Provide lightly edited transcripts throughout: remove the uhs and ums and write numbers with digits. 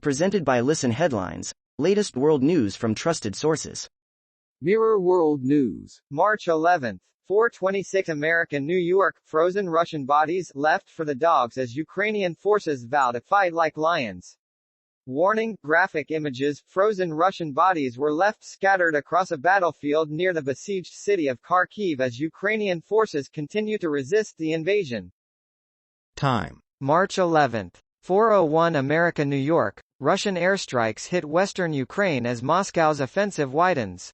Presented by Listen Headlines, latest world news from trusted sources. Mirror World News. March 11th. 4:26 American New York, frozen Russian bodies left for the dogs as Ukrainian forces vow to fight like lions. Warning, graphic images, frozen Russian bodies were left scattered across a battlefield near the besieged city of Kharkiv as Ukrainian forces continue to resist the invasion. Time. March 11th. 4:01 America New York, Russian airstrikes hit western Ukraine as Moscow's offensive widens.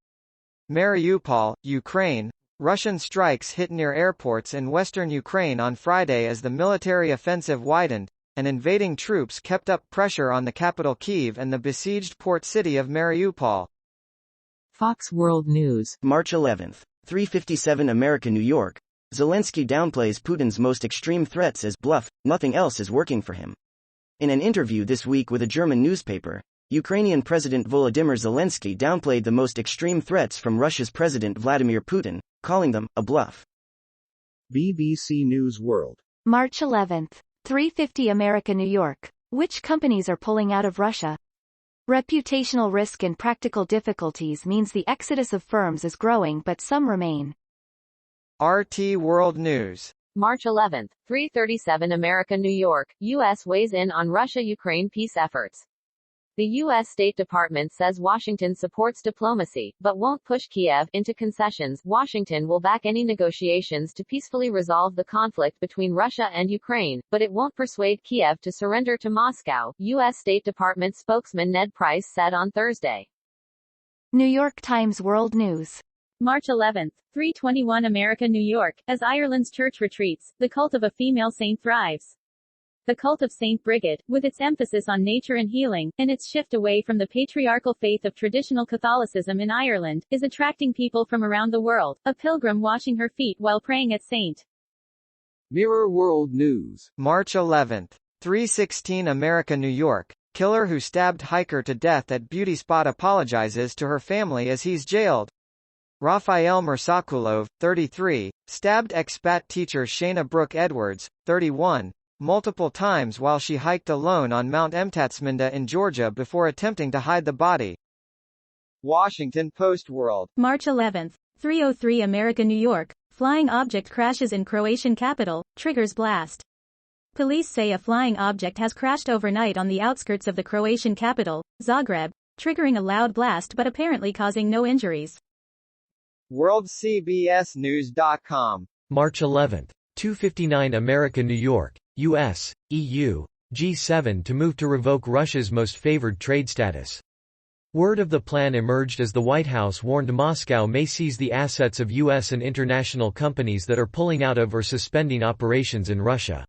Mariupol, Ukraine, Russian strikes hit near airports in western Ukraine on Friday as the military offensive widened, and invading troops kept up pressure on the capital Kyiv and the besieged port city of Mariupol. Fox World News. March 11th. 3:57 America New York, Zelenskyy downplays Putin's most extreme threats as bluff, nothing else is working for him. In an interview this week with a German newspaper, Ukrainian President Volodymyr Zelenskyy downplayed the most extreme threats from Russia's President Vladimir Putin, calling them a bluff. BBC News World. March 11th. 3:50 America New York. Which companies are pulling out of Russia? Reputational risk and practical difficulties means the exodus of firms is growing, but some remain. RT World News. March 11th. 3:37 America New York, U.S. weighs in on Russia-Ukraine peace efforts. The U.S. State Department says Washington supports diplomacy, but won't push Kiev into concessions. Washington will back any negotiations to peacefully resolve the conflict between Russia and Ukraine, but it won't persuade Kiev to surrender to Moscow, U.S. State Department spokesman Ned Price said on Thursday. New York Times World News. March 11th. 3:21 America New York, as Ireland's church retreats, the cult of a female saint thrives. The cult of Saint Brigid, with its emphasis on nature and healing, and its shift away from the patriarchal faith of traditional Catholicism in Ireland, is attracting people from around the world, a pilgrim washing her feet while praying at St. Mirror World News. March 11th. 3:16 America New York, killer who stabbed hiker to death at beauty spot apologizes to her family as he's jailed. Rafael Mursakulov, 33, stabbed expat teacher Shayna Brooke Edwards, 31, multiple times while she hiked alone on Mount Emtatsminda in Georgia before attempting to hide the body. Washington Post World. March 11th. 3:03 America New York, flying object crashes in Croatian capital, triggers blast. Police say a flying object has crashed overnight on the outskirts of the Croatian capital, Zagreb, triggering a loud blast but apparently causing no injuries. WorldCBSNews.com. March 11th. 2:59 America New York, U.S., EU, G7 to move to revoke Russia's most favored trade status. Word of the plan emerged as the White House warned Moscow may seize the assets of U.S. and international companies that are pulling out of or suspending operations in Russia.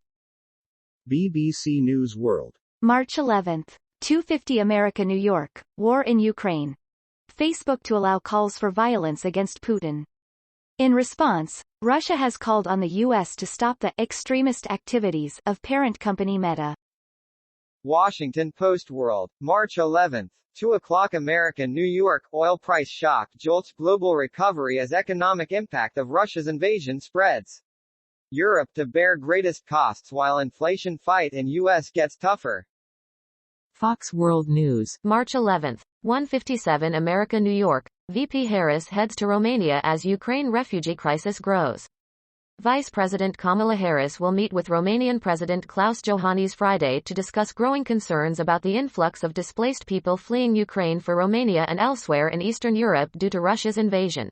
BBC News World. March 11th. 2:50 America New York, war in Ukraine. Facebook to allow calls for violence against Putin. In response, Russia has called on the U.S. to stop the extremist activities of parent company Meta. Washington Post World. March 11th. 2 o'clock America New York, oil price shock jolts global recovery as economic impact of Russia's invasion spreads. Europe to bear greatest costs while inflation fight in U.S. gets tougher. Fox World News. March 11th. 1:57 America New York, VP Harris heads to Romania as Ukraine refugee crisis grows. Vice President Kamala Harris will meet with Romanian President Klaus Iohannis Friday to discuss growing concerns about the influx of displaced people fleeing Ukraine for Romania and elsewhere in Eastern Europe due to Russia's invasion.